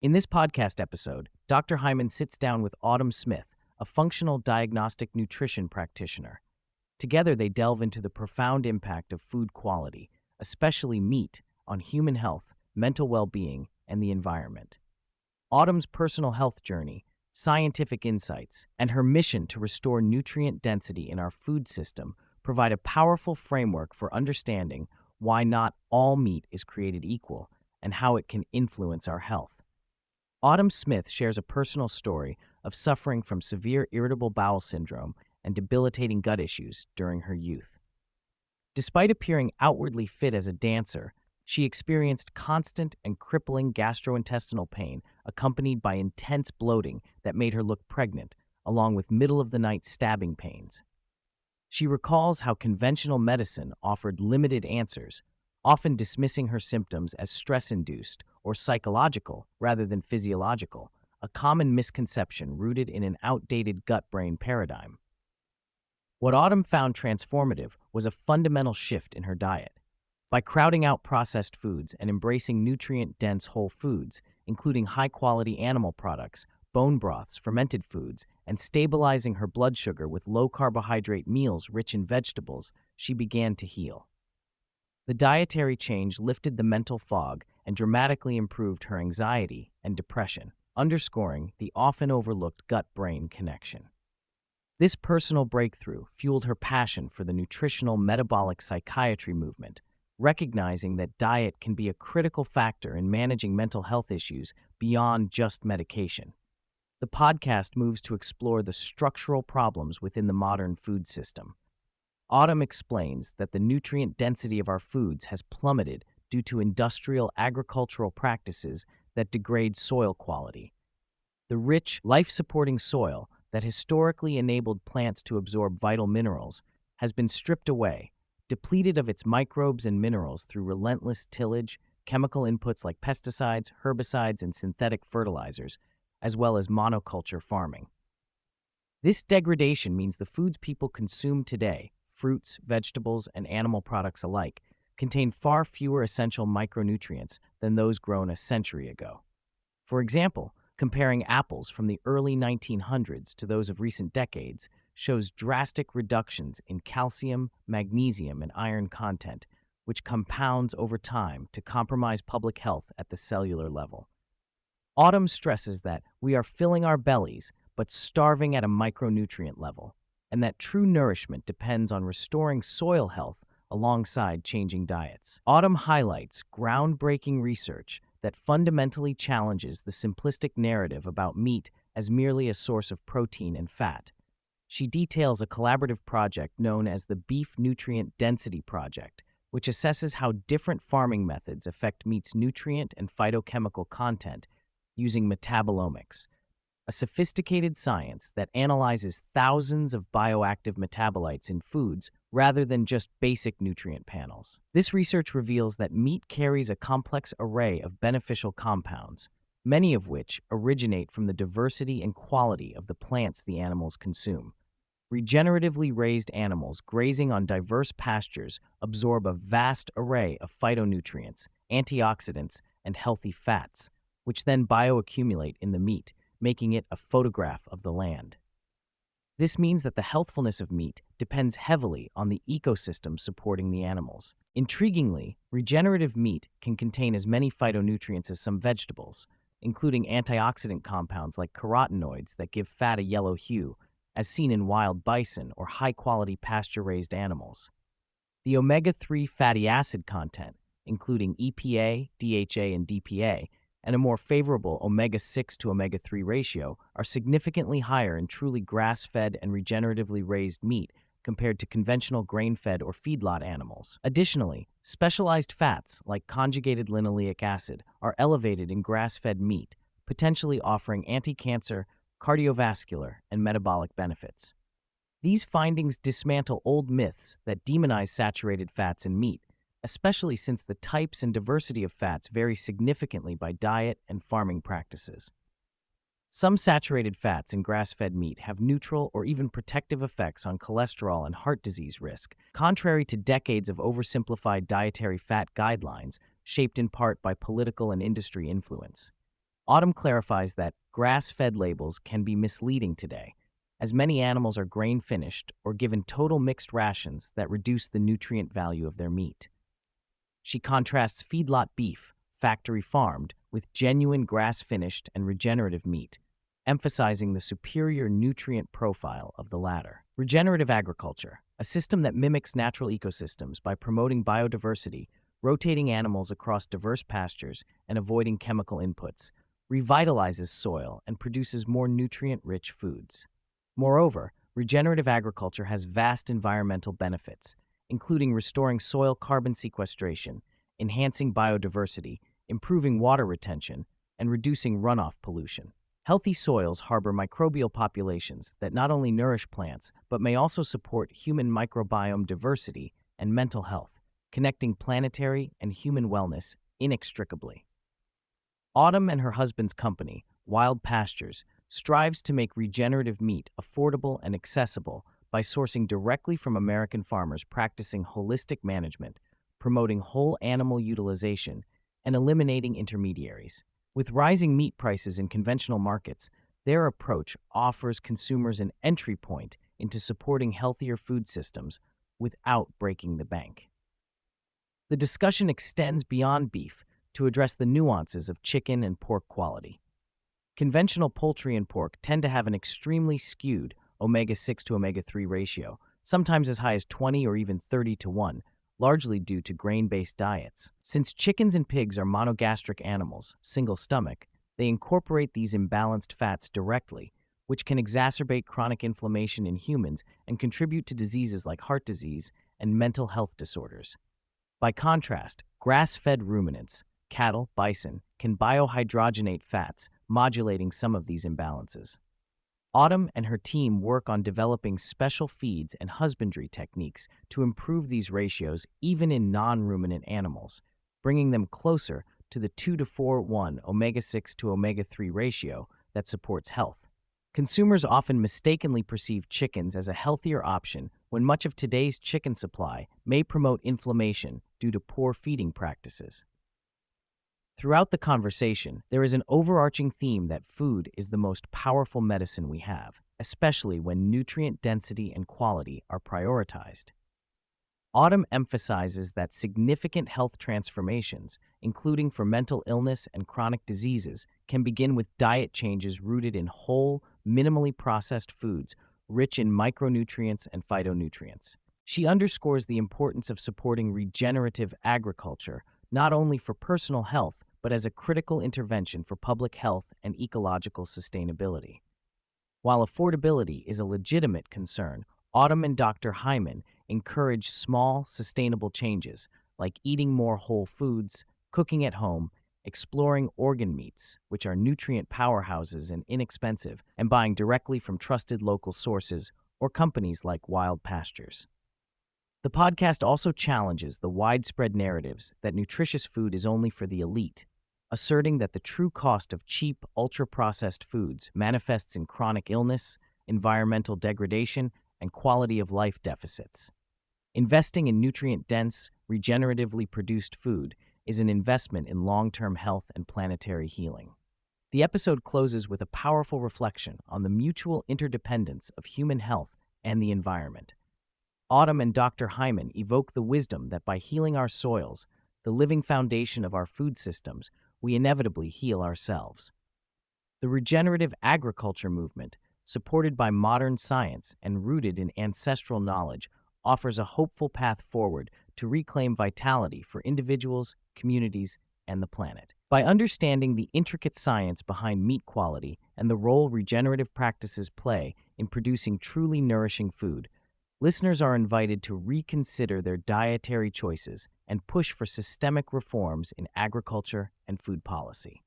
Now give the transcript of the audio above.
In this podcast episode, Dr. Hyman sits down with Autumn Smith, a functional diagnostic nutrition practitioner. Together, they delve into the profound impact of food quality, especially meat, on human health, mental well-being, and the environment. Autumn's personal health journey, scientific insights, and her mission to restore nutrient density in our food system provide a powerful framework for understanding why not all meat is created equal and how it can influence our health. Autumn Smith shares a personal story of suffering from severe irritable bowel syndrome and debilitating gut issues during her youth. Despite appearing outwardly fit as a dancer, she experienced constant and crippling gastrointestinal pain accompanied by intense bloating that made her look pregnant, along with middle-of-the-night stabbing pains. She recalls how conventional medicine offered limited answers, often dismissing her symptoms as stress-induced or psychological rather than physiological, a common misconception rooted in an outdated gut-brain paradigm. What Autumn found transformative was a fundamental shift in her diet. By crowding out processed foods and embracing nutrient-dense whole foods, including high-quality animal products, bone broths, fermented foods, and stabilizing her blood sugar with low-carbohydrate meals rich in vegetables, she began to heal. The dietary change lifted the mental fog and dramatically improved her anxiety and depression, underscoring the often overlooked gut-brain connection. This personal breakthrough fueled her passion for the nutritional metabolic psychiatry movement, recognizing that diet can be a critical factor in managing mental health issues beyond just medication. The podcast moves to explore the structural problems within the modern food system. Autumn explains that the nutrient density of our foods has plummeted due to industrial agricultural practices that degrade soil quality. The rich, life-supporting soil that historically enabled plants to absorb vital minerals has been stripped away, depleted of its microbes and minerals through relentless tillage, chemical inputs like pesticides, herbicides, and synthetic fertilizers, as well as monoculture farming. This degradation means the foods people consume today, fruits, vegetables, and animal products alike, contain far fewer essential micronutrients than those grown a century ago. For example, comparing apples from the early 1900s to those of recent decades shows drastic reductions in calcium, magnesium, and iron content, which compounds over time to compromise public health at the cellular level. Autumn stresses that we are filling our bellies but starving at a micronutrient level, and that true nourishment depends on restoring soil health alongside changing diets. Autumn highlights groundbreaking research that fundamentally challenges the simplistic narrative about meat as merely a source of protein and fat. She details a collaborative project known as the Beef Nutrient Density Project, which assesses how different farming methods affect meat's nutrient and phytochemical content using metabolomics, a sophisticated science that analyzes thousands of bioactive metabolites in foods rather than just basic nutrient panels. This research reveals that meat carries a complex array of beneficial compounds, many of which originate from the diversity and quality of the plants the animals consume. Regeneratively raised animals grazing on diverse pastures absorb a vast array of phytonutrients, antioxidants, and healthy fats, which then bioaccumulate in the meat, making it a photograph of the land. This means that the healthfulness of meat depends heavily on the ecosystem supporting the animals. Intriguingly, regenerative meat can contain as many phytonutrients as some vegetables, including antioxidant compounds like carotenoids that give fat a yellow hue, as seen in wild bison or high-quality pasture-raised animals. The omega-3 fatty acid content, including EPA, DHA, and DPA, and a more favorable omega-6 to omega-3 ratio are significantly higher in truly grass-fed and regeneratively raised meat compared to conventional grain-fed or feedlot animals. Additionally, specialized fats like conjugated linoleic acid are elevated in grass-fed meat, potentially offering anti-cancer, cardiovascular, and metabolic benefits. These findings dismantle old myths that demonize saturated fats in meat, especially since the types and diversity of fats vary significantly by diet and farming practices. Some saturated fats in grass-fed meat have neutral or even protective effects on cholesterol and heart disease risk, contrary to decades of oversimplified dietary fat guidelines shaped in part by political and industry influence. Autumn clarifies that grass-fed labels can be misleading today, as many animals are grain-finished or given total mixed rations that reduce the nutrient value of their meat. She contrasts feedlot beef, factory-farmed, with genuine grass-finished and regenerative meat, emphasizing the superior nutrient profile of the latter. Regenerative agriculture, a system that mimics natural ecosystems by promoting biodiversity, rotating animals across diverse pastures, and avoiding chemical inputs, revitalizes soil and produces more nutrient-rich foods. Moreover, regenerative agriculture has vast environmental benefits, including restoring soil carbon sequestration, enhancing biodiversity, improving water retention, and reducing runoff pollution. Healthy soils harbor microbial populations that not only nourish plants, but may also support human microbiome diversity and mental health, connecting planetary and human wellness inextricably. Autumn and her husband's company, Wild Pastures, strives to make regenerative meat affordable and accessible by sourcing directly from American farmers practicing holistic management, promoting whole animal utilization, and eliminating intermediaries. With rising meat prices in conventional markets, their approach offers consumers an entry point into supporting healthier food systems without breaking the bank. The discussion extends beyond beef to address the nuances of chicken and pork quality. Conventional poultry and pork tend to have an extremely skewed omega-6 to omega-3 ratio, sometimes as high as 20 or even 30 to 1, largely due to grain-based diets. Since chickens and pigs are monogastric animals, single stomach, they incorporate these imbalanced fats directly, which can exacerbate chronic inflammation in humans and contribute to diseases like heart disease and mental health disorders. By contrast, grass-fed ruminants, cattle, bison, can biohydrogenate fats, modulating some of these imbalances. Autumn and her team work on developing special feeds and husbandry techniques to improve these ratios even in non-ruminant animals, bringing them closer to the 2 to 4:1 omega-6 to omega-3 ratio that supports health. Consumers often mistakenly perceive chickens as a healthier option when much of today's chicken supply may promote inflammation due to poor feeding practices. Throughout the conversation, there is an overarching theme that food is the most powerful medicine we have, especially when nutrient density and quality are prioritized. Autumn emphasizes that significant health transformations, including for mental illness and chronic diseases, can begin with diet changes rooted in whole, minimally processed foods rich in micronutrients and phytonutrients. She underscores the importance of supporting regenerative agriculture, not only for personal health, but as a critical intervention for public health and ecological sustainability. While affordability is a legitimate concern, Autumn and Dr. Hyman encourage small, sustainable changes, like eating more whole foods, cooking at home, exploring organ meats, which are nutrient powerhouses and inexpensive, and buying directly from trusted local sources or companies like Wild Pastures. The podcast also challenges the widespread narratives that nutritious food is only for the elite, asserting that the true cost of cheap, ultra-processed foods manifests in chronic illness, environmental degradation, and quality of life deficits. Investing in nutrient-dense, regeneratively produced food is an investment in long-term health and planetary healing. The episode closes with a powerful reflection on the mutual interdependence of human health and the environment. Autumn and Dr. Hyman evoke the wisdom that by healing our soils, the living foundation of our food systems, we inevitably heal ourselves. The regenerative agriculture movement, supported by modern science and rooted in ancestral knowledge, offers a hopeful path forward to reclaim vitality for individuals, communities, and the planet. By understanding the intricate science behind meat quality and the role regenerative practices play in producing truly nourishing food, listeners are invited to reconsider their dietary choices and push for systemic reforms in agriculture and food policy.